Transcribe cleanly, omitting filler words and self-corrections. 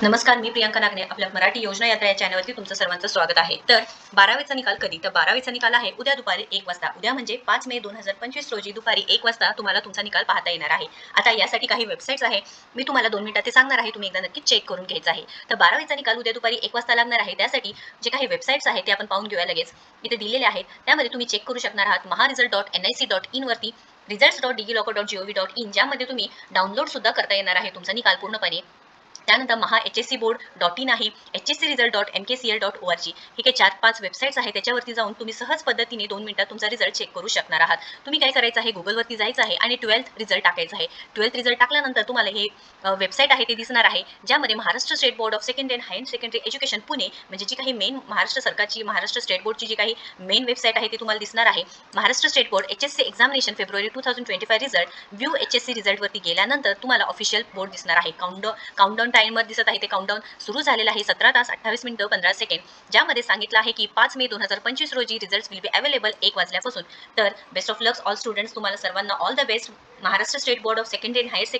नमस्कार, मी प्रियांका नागणे. आपल्या मराठी योजना यात्रा या चॅनलवरती तुमचं सर्वांचं स्वागत आहे. तर 12वीचा निकाल कधी? तर 12वीचा निकाल आहे उद्या दुपारी 1 वाजता. उद्या म्हणजे 5 मे 2025 रोजी दुपारी 1 वाजता तुम्हाला तुमचा निकाल पाहता येणार आहे. आता यासाठी काही वेबसाईट्स आहे. मी तुम्हाला 2 मिनिटात ते सांगणार आहे. तुम्ही एकदा नक्कीच चेक करून घ्यायचं आहे. तर 12वीचा निकाल उद्या दुपारी 1 वाजता लागणार आहे. त्यासाठी जे काही वेबसाईट्स आहेत ते आपण पाहून घेऊया लगेच. इथे दिलेले आहेत. त्यामध्ये तुम्ही चेक करू शकणार आहात maharesult.nic.in वरती results.digiloccer.gov.in ज्यामध्ये तुम्ही डाउनलोड सुद्धा करता येणार आहे तुमचा निकाल पूर्णपणे. त्यानंतर HSC board.in आहे, hscresult.mkcl.org हे काही 4-5 वेबसाईट्स आहेत. त्याच्यावरती जाऊन तुम्ही सहज पद्धतीने 2 मिनिटात तुमचा रिझल्ट चेक करू शकणार आहात. तुम्ही काय करायचं आहे, Googleवरती जायचं आहे आणि 12th रिझल्ट टाकायचा आहे. 12th रिझल्ट टाकल्यानंतर तुम्हाला हे वेबसाईट आहे ते दिसणार आहे, ज्यामध्ये Maharashtra state board of secondary and higher secondary education Pune म्हणजे जी काही मेन महाराष्ट्र सरकारची महाराष्ट्र स्टेट बोर्डची जी काही मेन वेबसाईट आहे ती तुम्हाला दिसणार आहे. Maharashtra state board HSC examination February 2025 result view HSC रिझल्टवरती गेल्यानंतर तुम्हाला ऑफिशियल बोर्ड दिसणार आहे. काउंटडाऊन टाइमर दिसत आहे. ते काउंटडाऊन सुरू झालेलं आहे. 17 तास 28 मिनिटं 15 सेकंड, ज्यामध्ये सांगितलं आहे की 5 मे 2025 रोजी रिझल्ट्स विल बी अवेलेबल 1 वाजल्यापासून. तर best of luck all students. तुम्हाला सर्वांना all the best. Maharashtra state board of secondary and higher secondary